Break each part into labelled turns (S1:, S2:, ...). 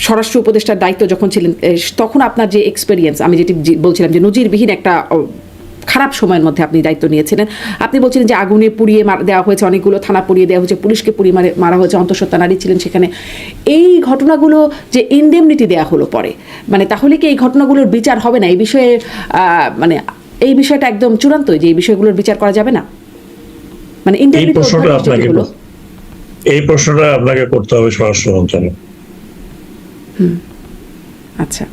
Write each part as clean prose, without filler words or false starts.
S1: স্বরাষ্ট্র উপদেষ্টার দায়িত্ব যখন ছিলেন, তখন আপনার যে এক্সপেরিয়েন্স, আমি যেটি বলছিলাম যে নজিরবিহীন একটা খারাপ সময়ের মধ্যে আপনি দায়িত্ব নিয়েছিলেন। আপনি বলছিলেন যে আগুনে পুড়িয়ে দেওয়া হয়েছে, অনেকগুলো থানা পুড়িয়ে দেওয়া হয়েছে, পুলিশকে পুড়িয়ে মারা হয়েছে, অন্তঃসত্ত্বা নারী ছিলেন সেখানে। এই ঘটনাগুলো যে ইনডেমনিটি দেওয়া হলো পরে, মানে তাহলে কি এই ঘটনাগুলোর বিচার হবে না? এই বিষয়ে মানে এই বিষয়টা একদম চূড়ান্ত যে এই বিষয়গুলোর বিচার করা যাবে না, মানে
S2: এই প্রশ্নটা আপনাকে করতে হবে স্বরাষ্ট্র মন্ত্রণালয়।
S1: আচ্ছা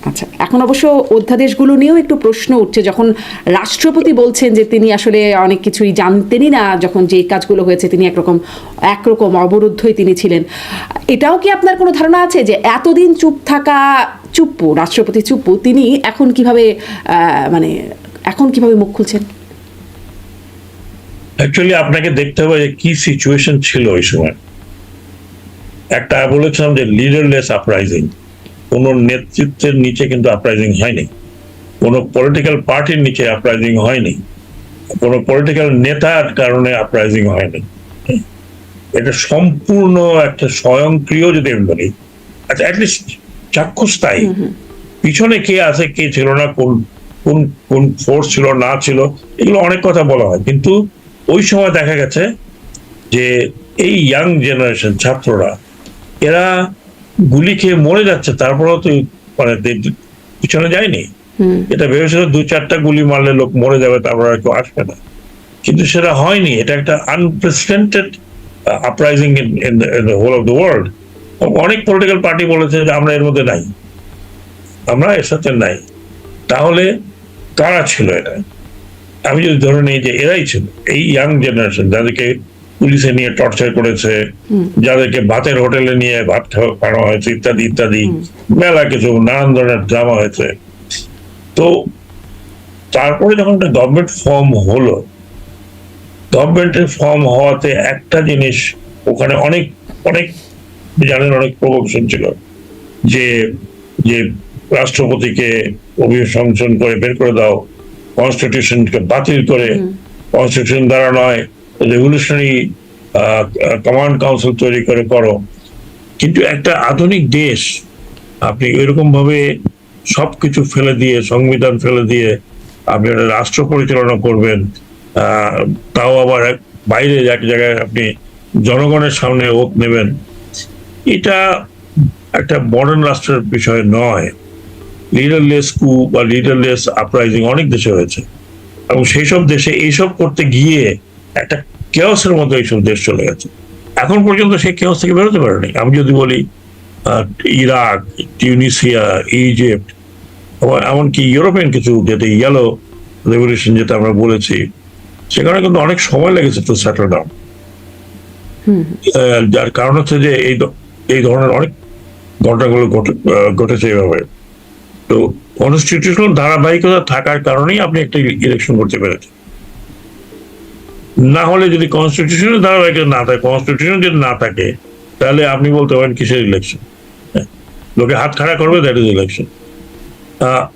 S1: আচ্ছা, এখন অবশ্য অধ্যাদেশগুলো নিয়েও একটু প্রশ্ন উঠছে, যখন রাষ্ট্রপতি বলছেন যে তিনি আসলে অনেক কিছুই জানতেনই না, যখন যে কাজগুলো হয়েছে তিনি একরকম অবরুদ্ধই তিনি ছিলেন। এটাও কি আপনার কোনো ধারণা আছে যে এতদিন চুপ্পু রাষ্ট্রপতি চুপ্পু, তিনি এখন কিভাবে মুখ খুলছেন?
S2: অ্যাকচুয়ালি আপনাকে দেখতে হবে যে কি সিচুয়েশন ছিল ওই সময়। একটা বলেছিলাম যে লিডারলেস আপরাইজিং, কোন নেতৃত্বের নিচে কিন্তু আপরাইজিং হয়নি, কোন পলিটিক্যাল পার্টির নিচে আপরাইজিং হয়নি, কোন পলিটিক্যাল নেতার কারণে আপরাইজিং হয়নি। এটা সম্পূর্ণ একটা স্বয়ংক্রিয়, যদি আমি বলি, আচ্ছা অ্যাটলিস্ট চাক্ষুস্থায়ী। পিছনে কে আছে কে ছিল না, কোন কোন কোন ফোর্স ছিল না ছিল, এগুলো অনেক কথা বলা হয়, কিন্তু ওই সময় দেখা গেছে যে এই ইয়াং জেনারেশন ছাত্ররা, এরা গুলি খেয়ে মরে যাচ্ছে, তারপরেও তো মানে পিছনে যায়নি। এটা ভেবেছিল 2-4টা গুলি মারলে লোক মরে যাবে, তারপর আর কেউ আসবে না, কিন্তু সেটা হয়নি। এটা একটা unprecedented uprising in the whole of the world. অনেক পলিটিক্যাল পার্টি বলেছে যে আমরা এর মধ্যে নাই, আমরা এর সাথে নাই। তাহলে কারা ছিল এটা? আমি যদি ধরে নিই যে এরাই ছিল, এই ইয়াং জেনারেশন, যাদেরকে পুলিশে নিয়ে টর্চার করেছে, যাদেরকে ভাতের হোটেলে নিয়ে ভাত খাওয়ানো হয়েছে, ইত্যাদি ইত্যাদি, মেলা কিছু নানান ধরনের ড্রামা হয়েছে। তো তারপরে যখন একটা গভর্নমেন্ট ফর্ম হলো, গভর্নমেন্টের ফর্ম হওয়াতে একটা জিনিস ওখানে অনেক অনেক জানেন, অনেক প্রভোকেশন ছিল যে যে রাষ্ট্রপতিকে অভিশংসন করে বের করে দাও, কনস্টিটিউশনকে বাতিল করে, কনস্টিটিউশন দ্বারা নয় রেভলিউশনারি কমান্ড কাউন্সিল তৈরি করে করো। কিন্তু একটা আধুনিক দেশ, আপনি এরকম ভাবে সবকিছু ফেলে দিয়ে, সংবিধান ফেলে দিয়ে আপনি রাষ্ট্র পরিচালনা করবেন, তাও আবার বাইরে এক জায়গায় আপনি জনগণের সামনে ওত নেবেন, এটা একটা মডার্ন রাষ্ট্রের বিষয় নয়। লিডারলেস কু বা লিডারলেস আপরাইজিং অনেক দেশে হয়েছে, এবং সেই সব দেশে এইসব করতে গিয়ে একটা কেওসের মতো এইসব দেশ চলে গেছে। এখন পর্যন্ত সেই কেওস থেকে বেরোতে পারেনি। আমি যদি বলি ইরাক, টিউনিসিয়া, ইজিপ্ট, এমনকি ইউরোপিয়ান কিছু, যেটা ইয়েলো রেভলিউশন যেটা আমরা বলেছি, সেখানে কিন্তু অনেক সময় লেগেছে টু সেটেল ডাউন। যার কারণ হচ্ছে যে এই ধরনের অনেক ঘটনাগুলো ঘটেছে এইভাবে। তো কনস্টিটিউশনাল ধারাবাহিকতা থাকার কারণেই আপনি একটা ইলেকশন করতে পেরেছেন। না হলে যদি কনস্টিটিউশনের ধারাবাহিকতা না থাকে, কনস্টিটিউশন যদি না থাকে, তাহলে আপনি বলতে পারেন কিসের ইলেকশন? লোকে হাত খাড়া করবে, দ্যাট ইজ ইলেকশন।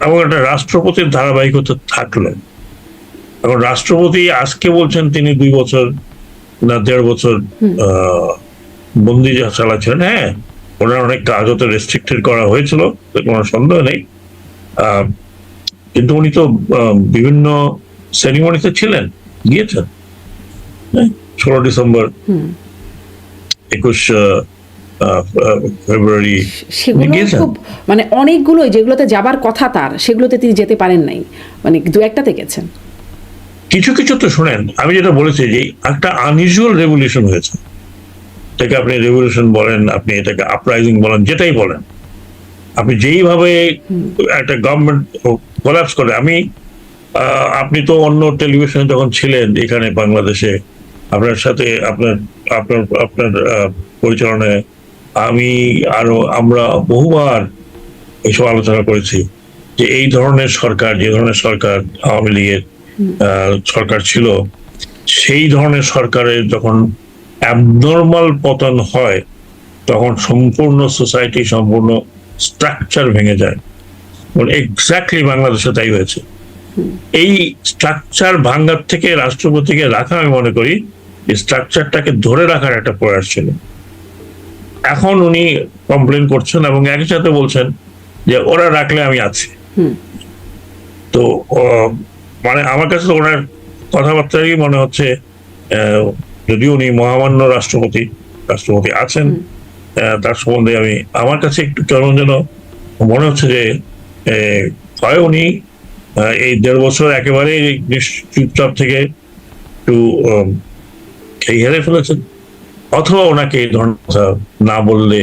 S2: এবং একটা রাষ্ট্রপতির ধারাবাহিকতা থাকলে, এখন রাষ্ট্রপতি আজকে বলছেন তিনি 2 বছর না 1.5 বছর বন্দি চালাচ্ছেন। হ্যাঁ, ওনার অনেক কাজ হতে রেস্ট্রিক্টেড করা হয়েছিল, কোনো সন্দেহ নেই, কিন্তু উনি তো বিভিন্ন সেরিমনিতে ছিলেন, গিয়েছেন 16 ডিসেম্বর, 21 ফেব্রুয়ারি,
S1: খুব মানে অনেকগুলো যেগুলোতে যাবার কথা তার, সেগুলোতে তিনি যেতে পারেন নাই, মানে 2-1টাতে গেছেন।
S2: কিছু কিছু তো শোনেন, আমি যেটা বলেছি যে একটা আনইউজুয়াল রেভলিউশন হয়েছে, এটাকে আপনি রেভলিউশন বলেন, আপনি এটাকে আপরাইজিং বলেন, যেটাই বলেন, আপনি যেইভাবে একটা গভর্নমেন্ট কোলাপস করে। আপনি তো অন্য টেলিভিশনে যখন ছিলেন এখানে বাংলাদেশে, আপনার সাথে আপনার আপনার আপনার পরিচালনায় আমরা বহুবার এইসব আলোচনা করেছি যে এই ধরনের সরকার, যে ধরনের সরকার আওয়ামী লীগের সরকার ছিল, সেই ধরনের সরকারের যখন অ্যাবনর্মাল পতন হয়, তখন সম্পূর্ণ সোসাইটি, সম্পূর্ণ স্ট্রাকচার ভেঙে যায়। এক্স্যাক্টলি বাংলাদেশে তাই হয়েছে। এই স্ট্রাকচার ভাঙার থেকে রাষ্ট্রপতিকে রাখা, আমি মনে করি স্ট্রাকচারটাকে ধরে রাখার একটা প্রয়াস ছিল। এখন উনি কমপ্লেন করছেন এবং একই সাথে বলছেন যে ওরা রাখলে আমি আছি। তো মানে আমার কাছে তো ওনার কথাবার্তাই মনে হচ্ছে যদিও উনি মহামান্য রাষ্ট্রপতি আছেন, তার সম্বন্ধে আমার কাছে একটু কেমন যেন মনে হচ্ছে যে হয় উনি এই 1.5 বছর একেবারে চুপচাপ থেকে একটু খেয়ে হেরে ফেলেছেন, অথবা ওনাকে এই ধরনের কথা না বললে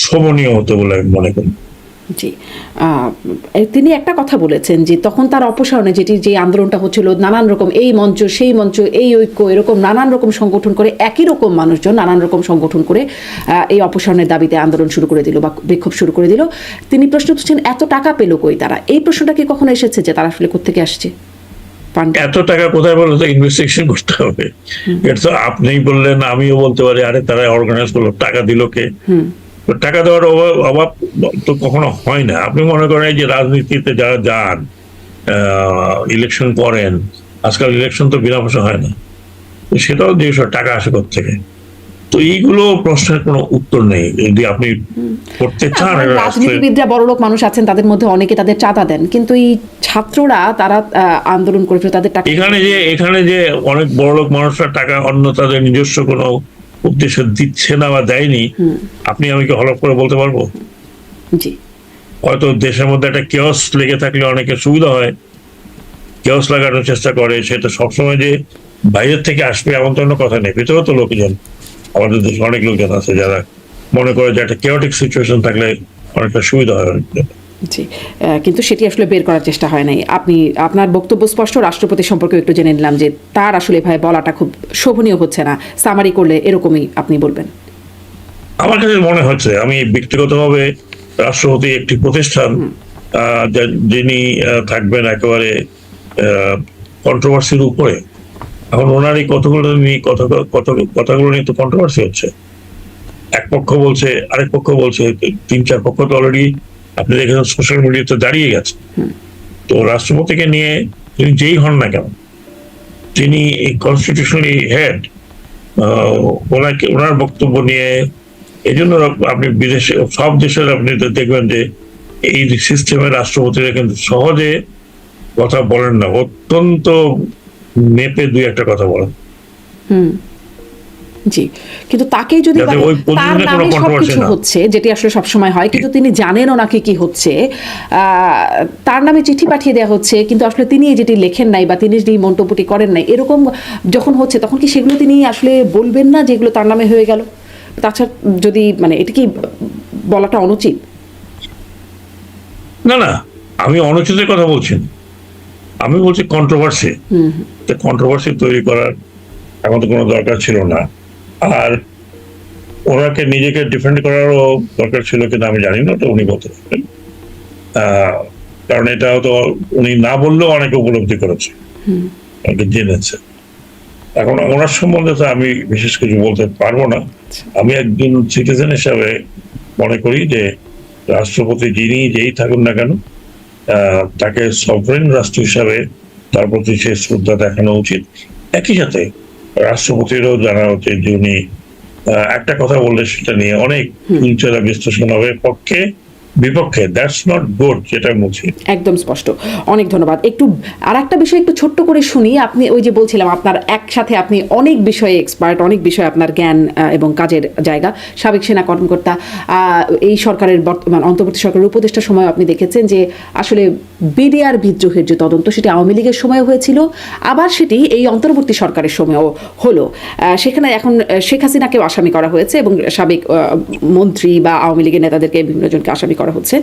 S2: শোভনীয় হতো বলে আমি মনে করি।
S1: জি, তিনি একটা কথা বলেছেন যে তখন তার অপসারণে যে আন্দোলনটা হচ্ছিল, নানান রকম এই মঞ্চ সেই মঞ্চ এই ঐক্য এরকম নানান রকম সংগঠন করে, একই রকম মানুষজন নানান রকম সংগঠন করে এই অপসারণের দাবিতে আন্দোলন শুরু করে দিল বা বিক্ষোভ শুরু করে দিল। তিনি প্রশ্ন তুলছেন এত টাকা পেল কই তারা? এই প্রশ্নটা কি কখনো এসেছে যে তারা আসলে কোত্থেকে আসছে?
S2: এত টাকা কোথায় বলে তো ইনভেস্টিগেশন করতে হবে। এটা তো আপনিই বললেন, আমিও বলতে পারি আরে তারা অর্গানাইজ করলো, টাকা দিল কে? টাকা দেওয়ার অভাব তো কখনো হয় না। আপনি মনে করেন যে রাজনীতিতে যারা যান, ইলেকশন করেন, আজকাল ইলেকশন তো বিনা পয়সা হয় না, সেটাও যে টাকা আসে থেকে। তো এইগুলো প্রশ্নের কোনো উত্তর নেই যদি আপনি করতে চান।
S1: রাজনীতিবিদরা বড়লোক মানুষ আছেন, তাদের মধ্যে অনেকে তাদের চাঁদা দেন, কিন্তু এই ছাত্ররা তারা আন্দোলন করেছিল তাদের টাকা।
S2: এখানে যে অনেক বড়লোক মানুষরা টাকা অন্য তাদের নিজস্ব কোনো উদ্দেশ্যে দিচ্ছে না বা দেয়নি, আপনি আমি কি হলফ করে বলতে পারবো?
S1: জি,
S2: হয়তো দেশের মধ্যে একটা কেওস লেগে থাকলে অনেকের সুবিধা হয়, কেওস লাগানোর চেষ্টা করে। সেটা সবসময় যে বাইরের থেকে আসবে এমন তো কথা নেই, ভিতরেও তো লোকজন, আমাদের দেশে অনেক লোকজন আছে যারা মনে করে যে একটা কেওটিক সিচুয়েশন থাকলে অনেকটা সুবিধা হয়।
S1: জি, কিন্তু সেটি আসলে বের করার চেষ্টা হয় নাই। আপনার বক্তব্য স্পষ্ট। রাষ্ট্রপতি সম্পর্কে একটু জেনে নিলাম যে তার আসলে ভাই বলাটা খুব শোভনীয় হচ্ছে না। সামারি করলে এরকমই আপনি বলবেন?
S2: আমার কাছে মনে হচ্ছে, আমি ব্যক্তিগতভাবে রাষ্ট্রপতি একটি প্রতিষ্ঠান, যিনি থাকবেন একেবারে কন্ট্রোভার্সির উপরে। এখন ওনার এই কথাগুলো নিয়ে তো কন্ট্রোভার্সি হচ্ছে। এক পক্ষ বলছে, আরেক পক্ষ বলছে, 3-4 পক্ষ তো অলরেডি আপনি দেখেছেন সোশ্যাল মিডিয়াতে দাঁড়িয়ে গেছে। তো রাষ্ট্রপতিকে নিয়ে তিনি যেই হন না কেন, তিনি এই কনস্টিটিউশনালি হেড, ওনার বক্তব্য নিয়ে এই জন্য আপনি বিদেশে সব দেশের আপনি দেখবেন যে এই সিস্টেমের রাষ্ট্রপতিরা কিন্তু সহজে কথা বলেন না, অত্যন্ত মেপে 2-1টা কথা বলেন।
S1: জি, কিন্তু তাকে যদি তার নামে সবকিছু হচ্ছে, যেটি আসলে সবসময় হয়, কিন্তু তিনি জানেন ওনাকে কি হচ্ছে, তার নামে চিঠি পাঠিয়ে দেওয়া হচ্ছে, কিন্তু আসলে তিনি যেটি লেখেন নাই বা তিনি যেটি মন্তব্যটি করেন নাই, এরকম যখন হচ্ছে তখন কি সেগুলো তিনি আসলে বলবেন না যেগুলো তার নামে হয়ে গেল? তাছাড়া যদি এটা কি বলাটা অনুচিত?
S2: না, আমি অনুচিতের কথা বলছি না, আমি বলছি কন্ট্রোভার্সি। কন্ট্রোভার্সি তৈরি করার এখন তো কোনো দরকার ছিল না। আর ওনাকে নিজেকে ডিফেন্ড করারও দরকার ছিল কিনা আমি জানি না, তো উনি বলতে পারবেন। কারণ এটা তো উনি না বললেও অনেকে উপলব্ধি করেছে, অনেকে জেনেছে। এখন ওনার সম্বন্ধে তো আমি বিশেষ কিছু বলতে পারবো না। আমি একজন সিটিজেন হিসাবে মনে করি যে রাষ্ট্রপতি যেই থাকুন না কেন, তাকে সভরেন রাষ্ট্র হিসাবে তার প্রতি সে শ্রদ্ধা দেখানো উচিত। একই সাথে রাষ্ট্রপতিরও জানা উচিত যে উনি একটা কথা বললে সেটা নিয়ে অনেক চুলচেরা বিশ্লেষণ হবে, পক্ষে বিপক্ষে, দ্যাটস নট গুড, যেটা বলছি।
S1: একদম স্পষ্ট। অনেক ধন্যবাদ। একটু আরেকটা বিষয় একটু ছোট্ট করে শুনি। আপনি ওই যে বলছিলাম আপনার একসাথে আপনি অনেক বিষয়ে এক্সপার্ট, অনেক বিষয়ে আপনার জ্ঞান এবং কাজের জায়গা। সাবেক সেনা কর্মকর্তা, এই সরকারের বর্তমান অন্তর্বর্তী সরকারের উপদেষ্টার সময় আপনি দেখেছেন যে আসলে বিডিআর বিদ্রোহের যে তদন্ত সেটি আওয়ামী লীগের সময় হয়েছিল, আবার সেটি এই অন্তর্বর্তী সরকারের সময়ও হলো। সেখানে এখন শেখ হাসিনাকেও আসামি করা হয়েছে এবং সাবেক মন্ত্রী বা আওয়ামী লীগের নেতাদেরকে বিভিন্ন জনকে আসামি করা হচ্ছে।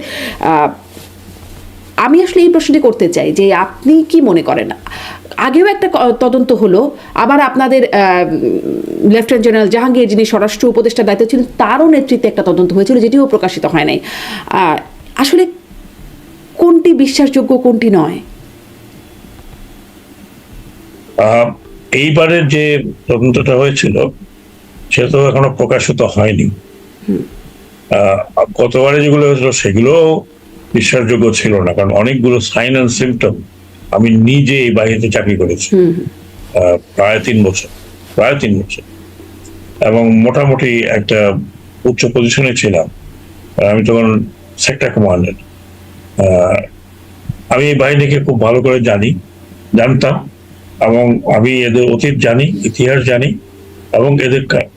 S1: আমি আসলে এই প্রশ্নটি করতে চাই যে আপনি কি মনে করেন, আগেও একটা তদন্ত হলো, আবার আপনাদের লেফটেন্যান্ট জেনারেল জাহাঙ্গীর যিনি স্বরাষ্ট্র উপদেষ্টার দায়িত্ব ছিলেন তারও নেতৃত্বে একটা তদন্ত হয়েছিল যেটিও প্রকাশিত হয় নাই। আসলে কোনটি বিশ্বাসযোগ্য কোনটি নয়?
S2: এইবারের যে তদন্তটা হয়েছিল সেটা তো এখনো প্রকাশিত হয়নি। গতবারে যেগুলো হয়েছিল সেগুলো বিশ্বাসযোগ্য ছিল না, কারণ অনেকগুলো সাইন অ্যান্ড সিমটম, আমি নিজে এই বাহিনীতে চাকরি করেছি প্রায় 3 বছর, এবং মোটামুটি একটা উচ্চ পজিশনে ছিলাম, আমি তখন সেক্টর কমান্ডার। আমি এই বাহিনীকে খুব ভালো করে জানতাম, এবং আমি এদের অতীত জানি, ইতিহাস জানি, এবং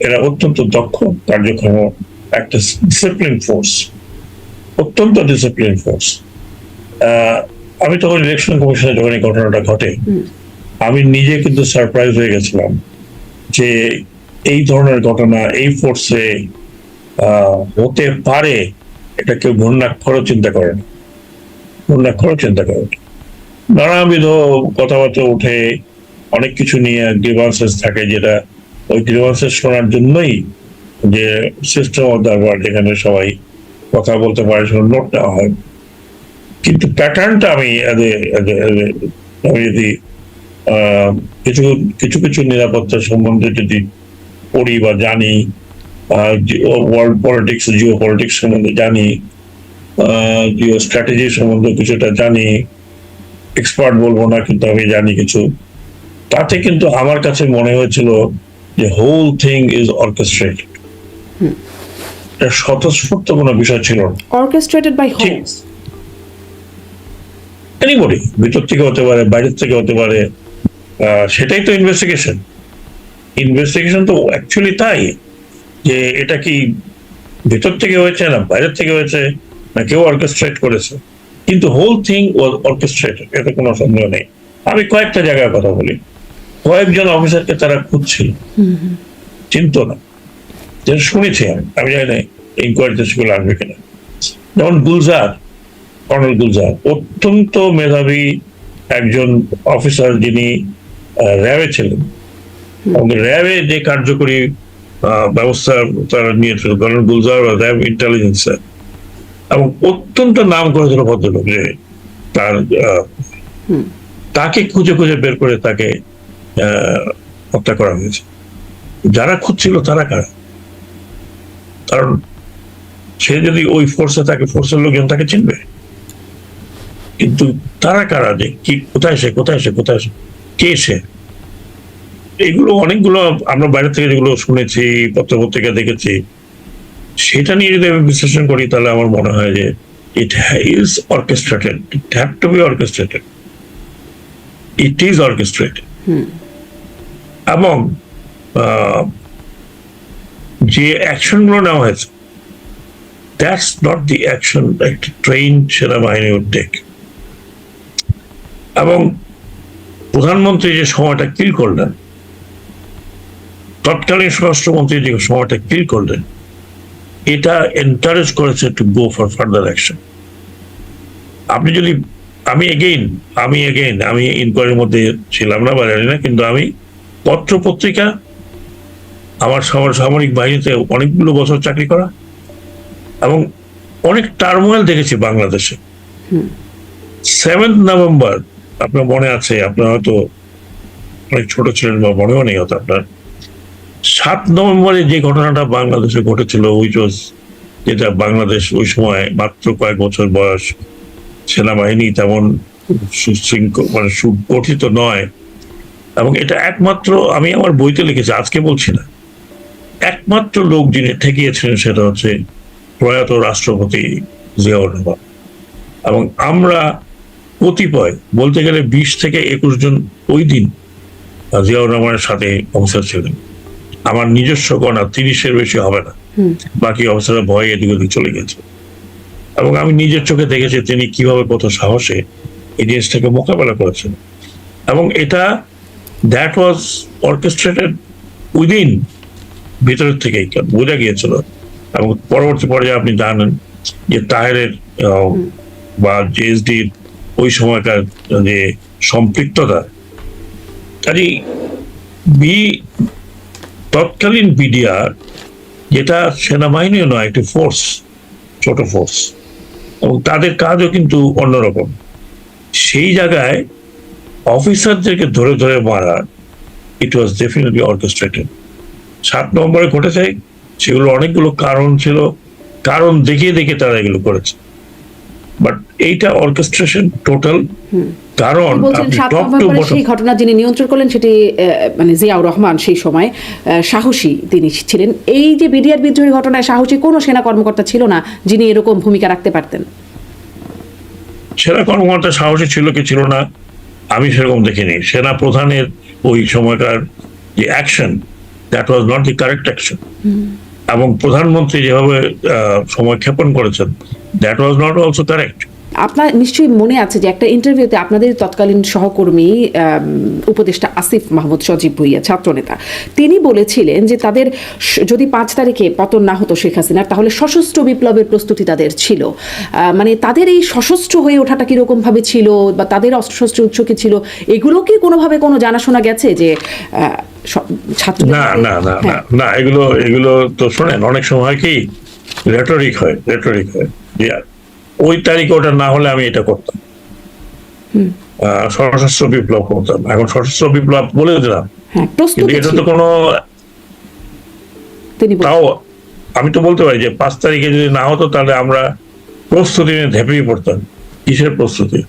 S2: এরা অত্যন্ত দক্ষ, কার্যক্ষম একটা ডিসিপ্লিন ফোর্স, অত্যন্ত ডিসিপ্লিন ফোর্স। আমি তখন ইলেকশন কমিশনে যখন এই ঘটনাটা ঘটে, আমি নিজে কিন্তু সারপ্রাইজ হয়ে গেছিলাম যে এই ধরনের ঘটনা এই ফোর্সে হতে পারে। এটা কেউ ঘূর্ণাক্ষরও চিন্তা করে না, ঘূর্ণাক্ষরও চিন্তা করে না। নানাবিধ কথাবার্তা উঠে, অনেক কিছু নিয়ে গ্রিভান্সেস থাকে, যেটা ওই গ্রিভান্সেস শোনার জন্যই যে সিস্টেম অফ দ্য ওয়ার্ল্ড, যেখানে সবাই কথা বলতে পারে, সেখানে নোট নেওয়া হয়। কিন্তু প্যাটার্নটা আমি যদি কিছু কিছু কিছু নিরাপত্তা সম্বন্ধে যদি পড়ি বা জানি, ওয়ার্ল্ড পলিটিক্স, জিও পলিটিক্স সম্বন্ধে জানি, জিও স্ট্র্যাটেজি সম্বন্ধে কিছুটা জানি, এক্সপার্ট বলবো না কিন্তু আমি জানি কিছু, তাতে কিন্তু আমার কাছে মনে হয়েছিল যে হোল থিং ইজ অর্কেস্ট্রেটেড। এটা স্বতঃস্ফূর্ত কোনো বিষয় ছিল না।
S1: Orchestrated by whom?
S2: এনিবডি, ভিতর থেকে হতে পারে, বাইরের থেকে হতে পারে, সেটাই তো ইনভেস্টিগেশন। ইনভেস্টিগেশন তো অ্যাকচুয়ালি তাই, যে এটা কি ভেতর থেকে হয়েছে না বাইরের থেকে হয়েছে, না কেউ অর্কেস্ট্রেট করেছে। কিন্তু হোল থিং ওয়াজ অর্কেস্ট্রেটেড, এতে কোনো সন্দেহ নেই। আমি কয়েকটা জায়গায় কথা বলি, কয়েকজন অফিসারকে তারা খুঁজছিল, চিনত না, যেটা শুনেছি আমি জানি না ইনকোয়ারিতে সেগুলো আসবে কিনা। যেমন গুলজার, কর্নেল গুলজার, অত্যন্ত মেধাবী একজন অফিসার, যিনি র্যাবে ছিলেন, এবং র্যাবে যে কার্যকরী ব্যবস্থা তারা নিয়েছিল, কর্নেল গুলজার র্যাব ইন্টেলিজেন্সের, এবং অত্যন্ত নাম করেছিল ভদ্রলোক, যে তাকে খুঁজে খুঁজে বের করে তাকে হত্যা করা হয়েছে। যারা খুঁজছিল তারা কারা? কারণ সে যদি ওই ফোর্সে থাকে, ফোর্সের লোকজন তাকে চিনবে, কিন্তু তারা কারা, যে কি, কোথায় সে, কে সে? এগুলো অনেকগুলো আমরা বাইরে থেকে যেগুলো শুনেছি, পত্রিকা দেখেছি, সেটা নিয়ে যদি আমি বিশ্লেষণ করি, তাহলে আমার মনে হয় যে it is orchestrated, it have to be orchestrated, it is orchestrated. এবং যে অ্যাকশন গুলো নেওয়া হয়েছে, দ্যাটস নট দি অ্যাকশন একটা ট্রেন সেনাবাহিনী উড টেক। এবং প্রধানমন্ত্রী যে সময়টা কিল করলেন, তৎকালীন স্বরাষ্ট্রমন্ত্রী যে সময়টা কিল করলেন, এটা এনকারেজ করেছে to go for further action. আপনি যদি, আমি ইনকোয়ারির মধ্যে ছিলাম না বা জানি না, কিন্তু আমি পত্র পত্রিকা, আমার সামরিক বাহিনীতে অনেকগুলো বছর চাকরি করা, এবং অনেক টার্মোয়েল দেখেছি বাংলাদেশে। 7 নভেম্বর আপনার মনে আছে, আপনার হয়তো অনেক ছোট ছিলেন বা মনেও নেই হয়তো আপনার, 7 নভেম্বরে যে ঘটনাটা বাংলাদেশে ঘটেছিল, যেটা বাংলাদেশ ওই সময় মাত্র কয়েক বছর বয়স, সেনাবাহিনী তেমন সুশৃঙ্খল মানে সুগঠিত নয়, এবং এটা একমাত্র, আমি আমার বইতে লিখেছি, আজকে বলছি না, একমাত্র লোক যিনি ঠেকিয়েছিলেন সেটা হচ্ছে প্রয়াত রাষ্ট্রপতি জিয়াউর রহমান। এবং আমরা কতিপয়, বলতে গেলে 20 থেকে 21 জন ওই দিন জিয়াউর রহমানের সাথে অফিসার ছিলেন। আমার নিজস্ব গণনা 30-এর বেশি হবে না, বাকি অফিসাররা ভয়ে এদিক ওদিক চলে গেছে। এবং আমি নিজের চোখে দেখেছি তিনি কিভাবে কত সাহসে এই জিনিসটাকে মোকাবেলা করেছেন। এবং এটা দ্যাট ওয়াজ অর্কেস্ট্রেটেড উইদিন, ভিতরের থেকেই বোঝা গিয়েছিল। এবং পরবর্তী পর্যায়ে আপনি জানেন যে তাহেরের বা জেএসডির ওই সময়কার যে সম্পৃক্ততা, কাজেই তৎকালীন বিডিআর, যেটা সেনাবাহিনীও নয়, একটি ফোর্স, ছোট ফোর্স, এবং তাদের কাজও কিন্তু অন্যরকম, সেই জায়গায় অফিসারদেরকে ধরে ধরে মারা, ইট ওয়াজ ডেফিনেটলি অর্কেস্ট্রেটেড। 7 নভেম্বরে ঘটেছে, সেগুলো অনেকগুলো কারণ ছিল, কারণ দেখিয়ে তারা এগুলো করেছে। বাট এইটা অর্কেস্ট্রেশন টোটাল, কারণ
S1: বলছেন
S2: আপনি
S1: 7
S2: টপ টু
S1: নভেম্বরে
S2: বটম
S1: সেই ঘটনা যিনি নিয়ন্ত্রণ করলেন সেটি মানে জিয়াউর রহমান সেই সময় সাহসী তিনি ছিলেন। এই যে বিডিআর বিদ্রোহী ঘটনায় সাহসী কোনো সেনা কর্মকর্তা ছিল না যিনি এরকম ভূমিকা রাখতে পারতেন?
S2: সেনা কর্মকর্তা সাহসী ছিল কি ছিল না আমি সেরকম দেখিনি। সেনা প্রধানের ওই সময়কার যে action, that was not the correct action. এবং প্রধানমন্ত্রী যেভাবে সময় ক্ষেপণ করেছেন, that was not also correct.
S1: আপনার নিশ্চয়ই মনে আছে যে একটা ইন্টারভিউতে আপনাদের তৎকালীন সহকর্মী উপদেষ্টা আসিফ মাহমুদ সজীব ভুইয়া ছাত্রনেতা, তিনি বলেছিলেন যে তাদের যদি 5 তারিখে পতন না হতো শেখ হাসিনার, তাহলে সশস্ত্র বিপ্লবের প্রস্তুতি তাদের ছিল। মানে তাদের এই সশস্ত্র হয়ে ওঠাটা কিরকম ভাবে ছিল বা তাদের অস্ত্রশস্ত্র উৎস কি ছিল, এগুলো কি কোনোভাবে কোনো জানাশোনা গেছে যে ছাত্র?
S2: না না না না না, এগুলো তো শোনেন, অনেক সময় কি রেটরিক হয় যে ওই তারিখে ওটা না হলে আমি এটা করতাম, সশস্ত্র বিপ্লব করতাম। এখন সশস্ত্র বিপ্লব বলে দিলাম, কিন্তু এটা তো কোনো, তাও আমি তো বলতে পারি যে 5 তারিখে যদি না হতো তাহলে আমরা প্রস্তুতি নিয়ে ঝেঁপিয়ে পড়তাম। কিসের প্রস্তুতি?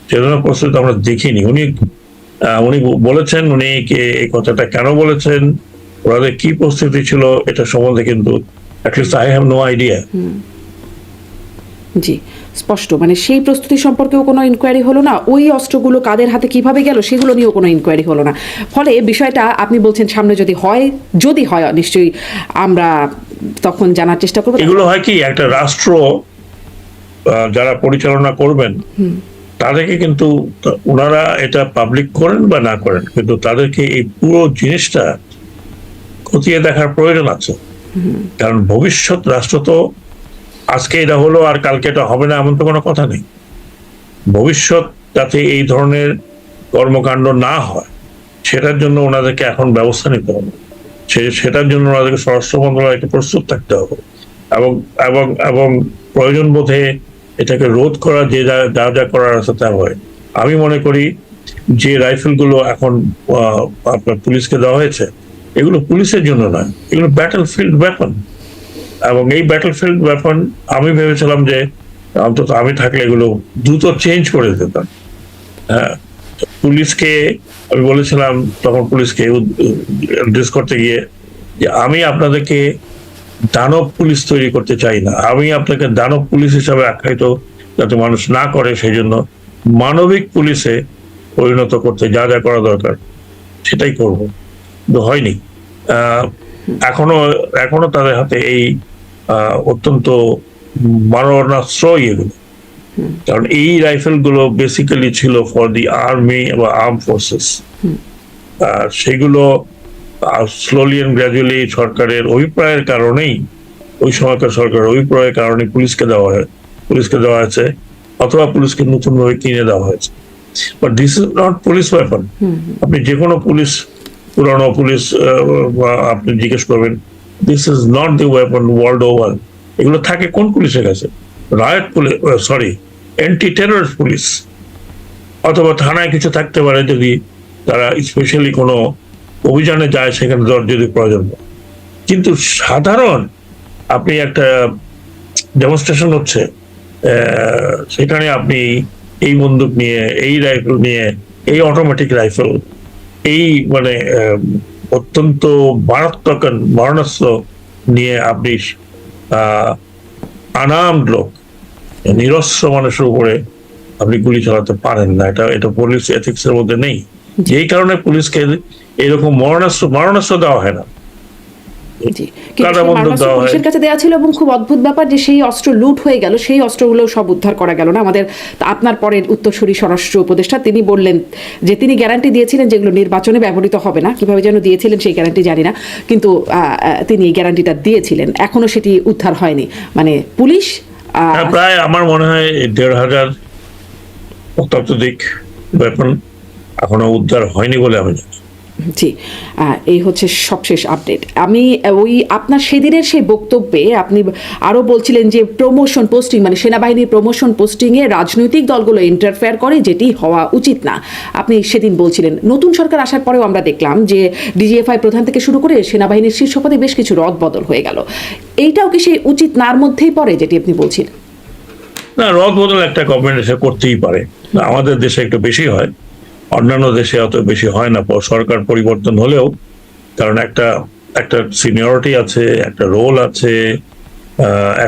S2: সেজন্য প্রস্তুতি আমরা দেখিনি। উনি বলেছেন, উনি এই কথাটা কেন বলেছেন, ওনাদের কি প্রস্তুতি ছিল এটা সম্বন্ধে কিন্তু at least I have no idea.
S1: জি, স্পষ্ট মানে সেই প্রস্তুতি সম্পর্কেও কোনো ইনকোয়ারি হলো না, ওই অস্ত্রগুলো কাদের হাতে কিভাবে গেল সেগুলো নিয়েও কোনো ইনকোয়ারি হলো না। ফলে বিষয়টা আপনি বলছেন সামনে যদি হয় নিশ্চয়ই আমরা তখন জানার চেষ্টা করবো।
S2: এগুলো হয় কি, একটা রাষ্ট্র যারা পরিচালনা করবেন তাদেরকে কিন্তু ওনারা এটা পাবলিক করেন বা না করেন, কিন্তু তাদেরকে এই পুরো জিনিসটা খতিয়ে দেখার প্রয়োজন আছে। কারণ ভবিষ্যৎ রাষ্ট্র তো আজকে এটা হলো আর কালকে এটা হবে না এমন তো কোনো কথা নেই। ভবিষ্যৎ যাতে এই ধরনের কর্মকাণ্ড না হয় সেটার জন্য ওনাদেরকে এখন ব্যবস্থা নিতে হবে। সেটার জন্য ওনাদেরকে স্বরাষ্ট্র মন্ত্রণালয়কে প্রস্তুত থাকতে হবে এবং এবং এবং প্রয়োজন বোধে এটাকে রোধ করা যে যা করার আছে তা হয়। আমি মনে করি যে রাইফেলগুলো এখন আপনার পুলিশকে দেওয়া হয়েছে, এগুলো পুলিশের জন্য নয়, এগুলো ব্যাটলফিল্ড ওয়েপন। এবং এই ব্যাটলফিল্ড ওয়েপন আমি ভেবেছিলাম যে অন্তত আমি থাকলে এগুলো দ্রুত চেঞ্জ করে দিতাম। হ্যাঁ, পুলিশকে আমি বলেছিলাম তখন, পুলিশকে অ্যাড্রেস করতে গিয়ে, যে আমি আপনাদেরকে দানব পুলিশ তৈরি করতে চাই না, আমি আপনাকে দানব পুলিশ হিসাবে আখ্যায়িত যাতে মানুষ না করে সেই জন্য মানবিক পুলিশে পরিণত করতে যা যা করা দরকার সেটাই করব। কিন্তু হয়নি। এখনো তাদের হাতে এই অত্যন্ত মারণাস্ত্র এগুলো, কারণ এই রাইফেল গুলো বেসিক্যালি ছিল ফর দি আর্মি বা আর্ম ফোর্সেস। সেগুলো স্লোলি এন্ড গ্র্যাজুয়ালি সরকারের অভিপ্রায়ের কারণেই, ওই সময়কার সরকারের অভিপ্রায়ের কারণে পুলিশকে দেওয়া হয়েছে, অথবা পুলিশকে নতুন ভাবে কিনে দেওয়া হয়েছে। But this is not police weapon. আপনি যে কোনো পুরানো পুলিশ আপনি জিজ্ঞেস করবেন, this is not the weapon world over. এগুলো থাকে কোন পুলিশের কাছে? Riot police, anti terrorist police, অথবা থানায় কিছু থাকতে পারে যদি তারা স্পেশালি কোনো অভিযানে যায়, সেখানে যদি প্রয়োজন হয়। কিন্তু সাধারণ আপনি একটা ডেমনস্ট্রেশন হচ্ছে, সেখানে আপনি এই বন্দুক নিয়ে, এই রাইফেল নিয়ে, এই অটোমেটিক রাইফেল, এই মানে অত্যন্ত মারাত্মক মারণাস্ত্র নিয়ে আপনি আনার্মড লোক, নিরস্ত্র মানুষের উপরে আপনি গুলি চালাতে পারেন না। এটা পুলিশ এথিক্স এর মধ্যে নেই। যেই কারণে পুলিশকে এরকম মারণাস্ত্র দেওয়া হয় না।
S1: পুলিশের কাছে দেওয়া ছিল, এবং খুব অদ্ভুত ব্যাপার যে সেই অস্ত্র লুট হয়ে গেল, সেই অস্ত্রগুলো সব উদ্ধার করা গেল না। আমাদের আপনার পরের উত্তরসূরি স্বরাষ্ট্র উপদেষ্টা তিনি বললেন যে তিনি গ্যারান্টি দিয়েছিলেন যেগুলো নির্বাচনে ব্যবহৃত হবে না, কিভাবে যেন দিয়েছিলেন সেই গ্যারান্টি জানি না, কিন্তু তিনি এই গ্যারান্টিটা দিয়েছিলেন, এখনো সেটি উদ্ধার হয়নি। মানে পুলিশ
S2: প্রায় আমার মনে হয় 1,500 অত্যাধুনিক ওয়েপন এখনো উদ্ধার হয়নি বলে আমি জানি।
S1: জি, এই হচ্ছে সবশেষ আপডেট। আমি ওই আপনার সেদিনের সেই বক্তব্যে আপনি আরও বলছিলেন যে প্রমোশন পোস্টিং, মানে সেনাবাহিনীর প্রমোশন পোস্টিংয়ে রাজনৈতিক দলগুলো ইন্টারফেয়ার করে, যেটি হওয়া উচিত না, আপনি সেদিন বলছিলেন। নতুন সরকার আসার পরেও আমরা দেখলাম যে ডিজিএফআই প্রধান থেকে শুরু করে সেনাবাহিনীর শীর্ষ পদে বেশ কিছু রদবদল হয়ে গেল। এইটাও কি সেই উচিত নার মধ্যেই পড়ে যেটি আপনি বলছিলেন?
S2: না, রদ বদল একটা গভর্নমেন্ট এসে করতেই পারে, আমাদের দেশে একটু বেশি হয়, অন্যান্য দেশে অত বেশি হয় না সরকার পরিবর্তন হলেও, কারণ একটা একটা সিনিয়রিটি আছে, একটা রোল আছে,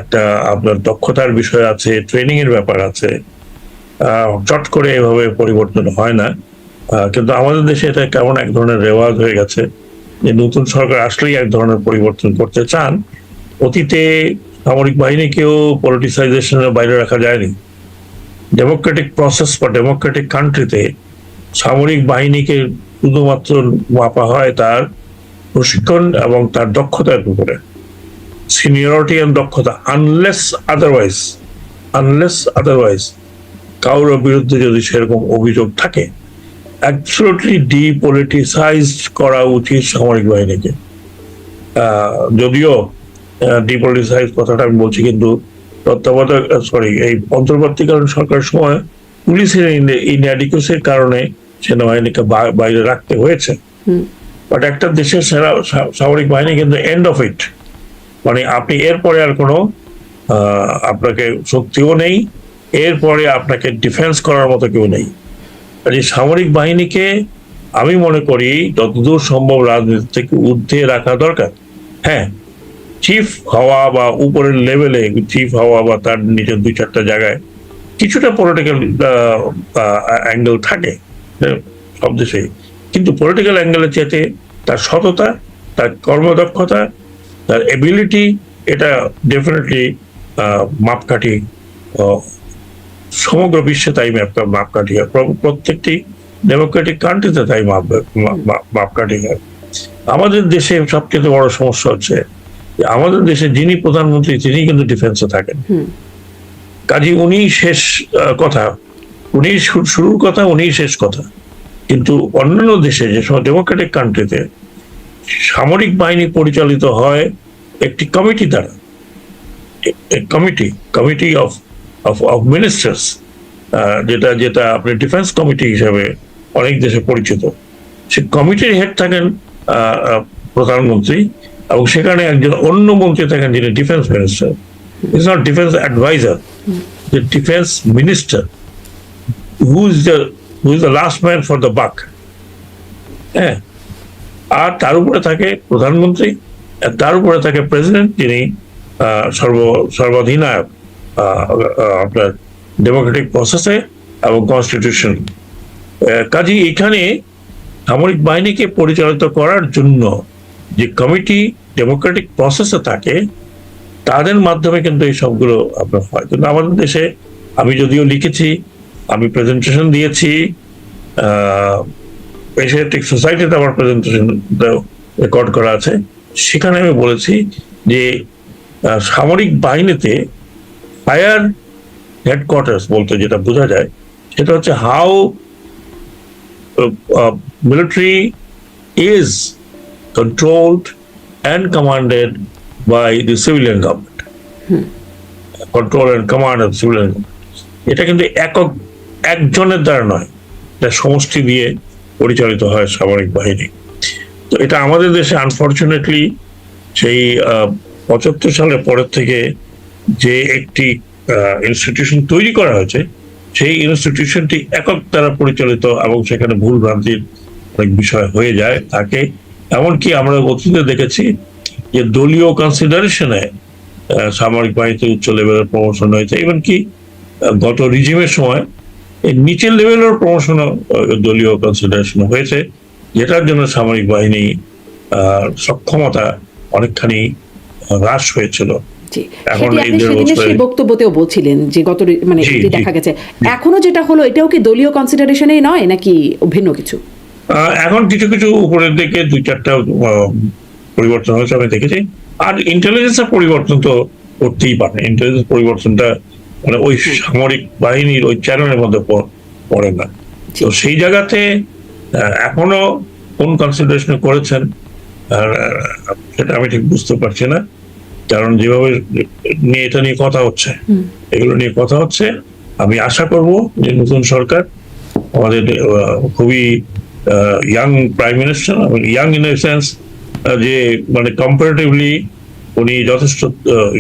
S2: একটা আপনার দক্ষতার বিষয় আছে, ট্রেনিং এর ব্যাপার আছে, চট করে এভাবে পরিবর্তন হয় না। কিন্তু আমাদের দেশে এটা কেমন এক ধরনের রেওয়াজ হয়ে গেছে যে নতুন সরকার আসলেই এক ধরনের পরিবর্তন করতে চান। অতীতে সামরিক বাহিনীকেও পলিটিসাইজেশনের বাইরে রাখা যায়নি। ডেমোক্রেটিক প্রসেস বা ডেমোক্রেটিক কান্ট্রিতে সামরিক বাহিনীকে শুধুমাত্র মাপা হয় তার প্রশিক্ষণ এবং তার দক্ষতার উপরে, সিনিয়রিটি এন্ড দক্ষতা, আনলেস আদারওয়াইজ কারোর বিরুদ্ধে যদি সেরকম অভিযোগ থাকে, অ্যাবসলিউটলি ডিপলিটিসাইজড করা উচিত সামরিক বাহিনীকে। যদিও ডিপলিটিসাইজ কথাটা আমি বলছি, কিন্তু তত্ত্বাবধায়ক এই অন্তর্বর্তীকালীন সরকারের সময় পুলিশের ইনঅ্যাডিকুয়েসির কারণে সেনাবাহিনীকে বাইরে রাখতে হয়েছে। বাট একটা দেশের সামরিক বাহিনী কিন্তু এন্ড অফ ইট, মানে আপনি এরপরে আর কোনো আপনাকে শক্তিও নেই, এরপরে আপনাকে ডিফেন্স করার মতো কেউ নেই। এই সামরিক বাহিনীকে আমি মনে করি যতদূর সম্ভব রাজনীতি থেকে ঊর্ধ্বে রাখা দরকার। হ্যাঁ, চিফ হওয়া বা উপরের লেভেলে চিফ হওয়া বা তার নিচের 2-4টা জায়গায় কিছুটা পলিটিক্যাল অ্যাঙ্গেল থাকে সব দেশেই, কিন্তু পলিটিক্যাল অ্যাঙ্গেলের চেয়ে তার সততা, তার কর্মদক্ষতা, তার এবিলিটি, এটা ডেফিনেটলি মাপকাঠি, সমগ্র বিশ্বে তাই মাপকাঠি হয়, প্রত্যেকটি ডেমোক্রেটিক কান্ট্রিতে তাই মাপকাঠি হয়। আমাদের দেশে সবচেয়ে বড় সমস্যা হচ্ছে আমাদের দেশে যিনি প্রধানমন্ত্রী তিনি কিন্তু ডিফেন্সে থাকেন, কাজী উনি শেষ কথা, উনি শুরুর কথা, উনি শেষ কথা। কিন্তু অন্যান্য দেশে যে সময় ডেমোক্রেটিক কান্ট্রিতে সামরিক বাহিনী পরিচালিত হয় একটি কমিটি দ্বারা, কমিটি অফ মিনিস্টার্স, যেটা আপনি ডিফেন্স কমিটি হিসেবে অনেক দেশে পরিচিত। সে কমিটির হেড থাকেন প্রধানমন্ত্রী, এবং সেখানে একজন অন্য মন্ত্রী থাকেন যিনি defence minister. It's not defence adviser, the defence minister who is the last man for the buck. হ্যাঁ, আর তার উপরে থাকে প্রধানমন্ত্রী, তার উপরে থাকে প্রেসিডেন্ট, যিনি সর্বাধিনায়ক আপনার ডেমোক্রেটিক প্রসেসে এবং কনস্টিটিউশন। কাজে এখানে সামরিক বাহিনীকে পরিচালিত করার জন্য যে কমিটি ডেমোক্রেটিক প্রসেসে থাকে, তাদের মাধ্যমে কিন্তু এই সবগুলো আপনার হয়। কিন্তু আমাদের দেশে আমি যদিও লিখেছি, আমি প্রেজেন্টেশন দিয়েছি, এশিয়াটিক সোসাইটিতে আমার প্রেজেন্টেশন রেকর্ড করা আছে, সেখানে আমি বলেছি যে সামরিক বাহিনীতে ফায়ার হেডকোয়ার্টার্স বলতে যেটা বোঝা যায় সেটা হচ্ছে how military is controlled and commanded by the civilian government. Control and command of civilian government. এটা কিন্তু একজনের দ্বারা নয়, এটা সমষ্টি দিয়ে পরিচালিত হয় সামরিক বাহিনী। তো এটা আমাদের দেশে আনফরচুনেটলি সেই 75 সালের পরের থেকে যে একটি ইনস্টিটিউশন তৈরি করা হয়েছে, সেই ইনস্টিটিউশনটি একক দ্বারা পরিচালিত এবং সেখানে ভুল ভ্রান্তির অনেক বিষয় হয়ে যায় তাকে। এমনকি আমরা অতীতে দেখেছি যে দলীয় কনসিডারেশনে সামরিক বাহিনীতে উচ্চ লেভেলের প্রমোশন হয়েছে, এমনকি গত রিজিমের সময় নিচের লেভেলের প্রমোশনও দলীয় কনসিডারেশন হয়েছে, যেটার জন্য সামরিক বাহিনী সক্ষমতা অনেকখানি হ্রাস হয়েছিল।
S1: এখন সেই বক্তব্যতেও বলছিলেন যে গত মানে দেখা গেছে এখনো যেটা হলো এটাও কি দলীয় কনসিডারেশনেই নয় নাকি ভিন্ন কিছু?
S2: এখন কিছু কিছু উপরের দিকে 2-4টা পরিবর্তন হয়েছে আমি দেখেছি। আর ইন্টেলিজেন্সের পরিবর্তন তো করতেই পারে, ইন্টেলিজেন্স পরিবর্তনটা মানে ওই সামরিক বাহিনীর ওই চ্যানেলের মধ্যে পড়ে না। তো সেই জায়গাতে এখনো কোন কনসিডারেশন করেছেন সেটা আমি ঠিক বুঝতে পারছি না, কারণ যেভাবে এটা নিয়ে কথা হচ্ছে, এগুলো নিয়ে কথা হচ্ছে, আমি আশা করব যে নতুন সরকার আমাদের খুবই young prime minister, young in a sense যে মানে কম্পারেটিভলি উনি যথেষ্ট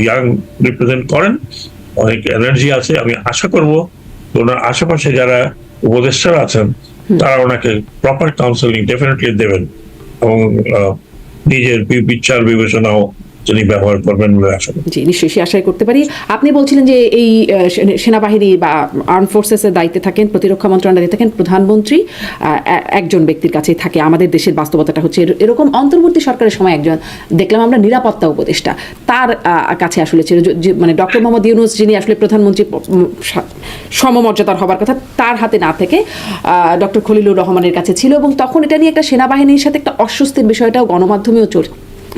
S2: ইয়াং রিপ্রেজেন্ট করেন, অনেক এনার্জি আছে। আমি আশা করব ওনার আশেপাশে যারা উপদেষ্টারা আছেন তারা ওনাকে প্রপার কাউন্সেলিং ডেফিনেটলি দেবেন এবং নিজের বিচার বিবেচনাও তিনি ব্যবহার করবেন বলে আশা করি।
S1: জি, নিশ্চয়ই সে আশাই করতে পারি। আপনি বলছিলেন যে এই সেনাবাহিনী বা আর্ম ফোর্সেসের দায়িত্বে থাকেন, প্রতিরক্ষা মন্ত্রণালয়ে থাকেন প্রধানমন্ত্রী, একজন ব্যক্তির কাছেই থাকে। আমাদের দেশের বাস্তবতাটা হচ্ছে এরকম। অন্তর্বর্তী সরকারের সময় একজন দেখলাম আমরা নিরাপত্তা উপদেষ্টা, তার কাছে আসলে ছিল মানে ডক্টর মোহাম্মদ ইউনূস, যিনি আসলে প্রধানমন্ত্রী সমমর্যাদার হবার কথা, তার হাতে না থেকে ডক্টর খলিলুর রহমানের কাছে ছিল। এবং তখন এটা নিয়ে একটা সেনাবাহিনীর সাথে একটা অস্বস্তির বিষয়টাও গণমাধ্যমেও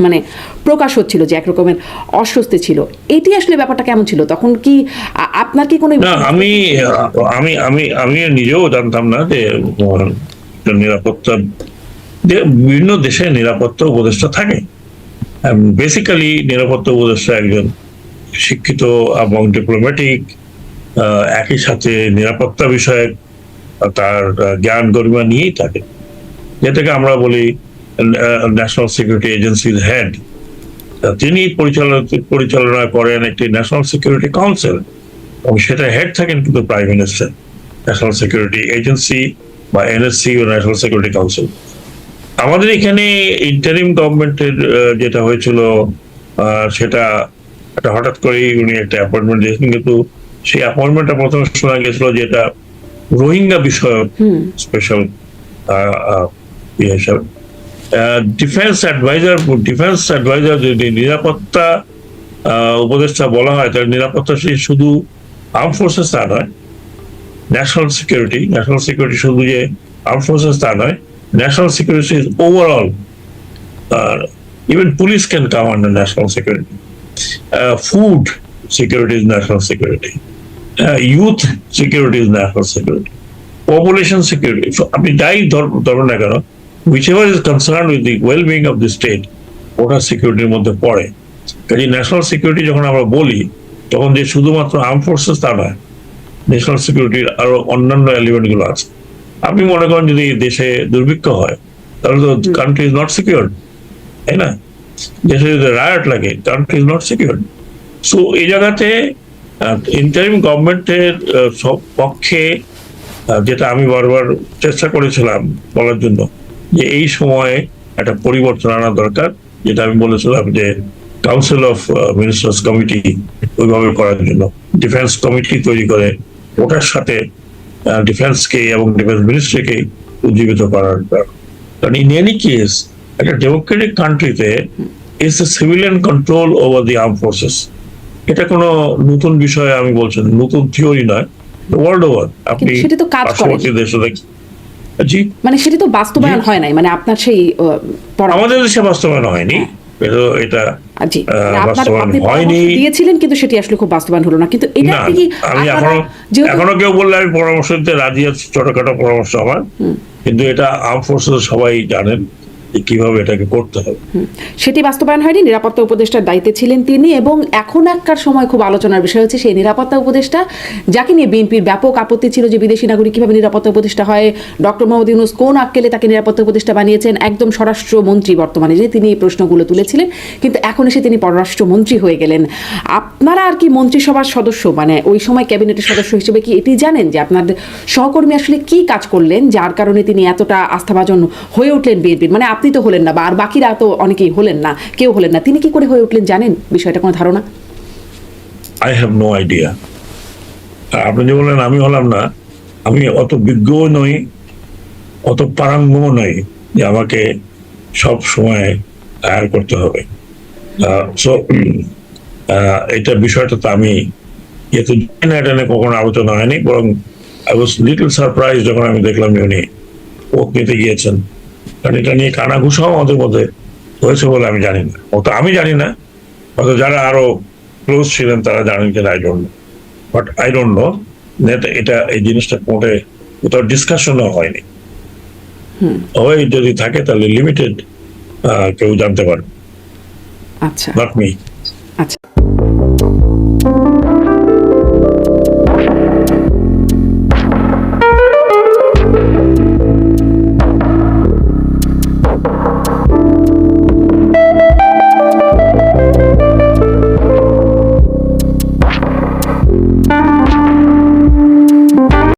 S1: মানে প্রকাশ হচ্ছিল যে একরকমের অস্বস্তি ছিল। এটি আসলে ব্যাপারটা কেমন ছিল তখন? কি আপনার কি কোনো?
S2: না, আমি আমি আমি আমি নিজেও জানতাম না যে নিরাপত্তা বিভিন্ন দেশে নিরাপত্তা উপদেষ্টা থাকে। বেসিক্যালি নিরাপত্তা উপদেষ্টা একজন শিক্ষিত এবং ডিপ্লোম্যাটিক, একই সাথে নিরাপত্তা বিষয়ক তার জ্ঞান গরিমা নিয়েই থাকে, যেটাকে আমরা বলি ন্যাশনাল সিকিউরিটি এজেন্সির হেড। তিনি পরিচালনা করেন একটি ন্যাশনাল সিকিউরিটি কাউন্সিল এবং সেটা হেড থাকেন কিন্তু prime minister. National security agency বা এনএসসি ও ন্যাশনাল সিকিউরিটি কাউন্সিল। আমাদের এখানে ইন্টারিম গভর্নমেন্টের যেটা হয়েছিল সেটা একটা হঠাৎ করেই উনি একটা অ্যাপয়েন্টমেন্ট দিয়েছেন, কিন্তু সেই অ্যাপয়েন্টমেন্টটা প্রথমে শোনা গেছিল যে এটা রোহিঙ্গা বিষয়ক স্পেশাল হিসাবে। ডিফেন্স অ্যাডভাইজার যদি নিরাপত্তা উপদেষ্টা বলা হয়, তাহলে নিরাপত্তা শুধু আর্ম ফোর্সেস তা নয়, ন্যাশনাল সিকিউরিটি শুধু যে আর্ম ফোর্সেস তা নয়, national security is overall. Even police can come under national security. Food security is national security. Youth security is national security. Population security. So, আপনি যাই ধরুন না কেন, whichever is concerned with the well-being of the state, ওটা সিকিউরিটির মধ্যে পড়ে। কাজে ন্যাশনাল সিকিউরিটি যখন আমরা বলি, তখন যে শুধুমাত্র আর্ম ফোর্সেস তা নয়, ন্যাশনাল সিকিউরিটির আরো অন্যান্য এলিমেন্ট গুলো আছে। আপনি মনে করেন যদি দেশে দুর্ভিক্ষ হয়, তাহলে তো কান্ট্রি ইজ নট সিকিউর, তাই না? দেশে যদি রায়ট লাগে, country is not secure. So এই জায়গাতে ইন্টারিম গভর্নমেন্টের সব পক্ষে যেটা আমি বারবার চেষ্টা করেছিলাম বলার জন্য, যে এই সময়ে একটা পরিবর্তন আনা দরকার, যেটা আমি বলেছিলাম যে কাউন্সিল অফ মিনিস্টার্স কমিটি ওইভাবে করার জন্য, ডিফেন্স কমিটি তৈরি করে ওটার সাথে ডিফেন্সকে এবং ডিফেন্স মিনিস্ট্রিকে উজ্জীবিত করার। কারণ ইন এনি কেস একটা ডেমোক্রেটিক কান্ট্রিতে is the civilian control over the arm forces. এটা কোনো নতুন বিষয় আমি বলছি, নতুন থিওরি নয়, ওয়ার্ল্ড ওভার। আপনি পার্শ্ববর্তী দেশে দেখছেন, জি,
S1: মানে সেটা তো বাস্তবায়ন হয় নাই, মানে আপনার সেই
S2: আমাদের দেশে বাস্তবায়ন হয়নি, এটা বাস্তবায়ন হয়নি
S1: দিয়েছিলেন, কিন্তু সেটি আসলে খুব বাস্তবায়ন হলো না। কিন্তু এটা কি
S2: আমি এখনো কেউ বললে আমি পরামর্শ দিতে রাজি আছি, ছোটখাটো পরামর্শ আমার, কিন্তু এটা আর্ম ফোর্সেস সবাই জানেন কিভাবে এটাকে করতে হবে।
S1: সেটি বাস্তবায়ন হয়নি। নিরাপত্তা উপদেষ্টার দায়িত্বে ছিলেন তিনি, এবং এখন এখনকার সময় খুব আলোচনার বিষয় হচ্ছে সেই নিরাপত্তা উপদেষ্টা যাকে নিয়ে বিএনপির ব্যাপক আপত্তি ছিল যে বিদেশি নাগরিক কিভাবে নিরাপত্তা উপদেষ্টা হয়। ডক্টর মোহাম্মদ ইউনূস কোন আক্কেলে তাকে নিরাপত্তা উপদেষ্টা বানিয়েছেন? একদম স্বরাষ্ট্রমন্ত্রী বর্তমানে, যে তিনি এই প্রশ্নগুলো তুলেছিলেন, কিন্তু এখন এসে তিনি পররাষ্ট্রমন্ত্রী হয়ে গেলেন। আপনারা আর কি মন্ত্রিসভার সদস্য, মানে ওই সময় ক্যাবিনেটের সদস্য হিসেবে কি এটি জানেন যে আপনাদের সহকর্মী আসলে কি কাজ করলেন যার কারণে তিনি এতটা আস্থাভাজন হয়ে উঠলেন বিএনপির? মানে আপনি তো হলেন না, বা আর বাকিরা তো অনেকেই হলেন না, কেউ হলেন না, তিনি কি করে হয়ে উঠলেন জানেন বিষয়টা? কোনো ধারণা?
S2: I have no idea. আপনি যে বললেন আমি হলাম না, আমি অত বিজ্ঞও নই, অত পারঙ্গমও নই যে আমাকে সব সময় হায়ার করতে হবে। সো এটা বিষয়টা তো আমি যেহেতু জানি না, এটা নিয়ে কখনো আলোচনা হয়নি, বরং আই ওয়াজ লিটল সারপ্রাইজ যখন আমি দেখলাম যে উনি ওক নিতে গিয়েছেন। কারণ এটা নিয়ে কানাঘুষাও আমাদের মধ্যে হয়েছে বলে আমি জানি না, আমি জানি না, হয়তো যারা আরো ক্লোজ ছিলেন তারা জানেন কিনা, I don't know, but I don't know এটা এই জিনিসটা কোর্টে কোথাও ডিসকাশনও হয়নি। হয় যদি থাকে তাহলে লিমিটেড কেউ জানতে পারে,
S1: আচ্ছা,
S2: নট মি।
S1: আচ্ছা।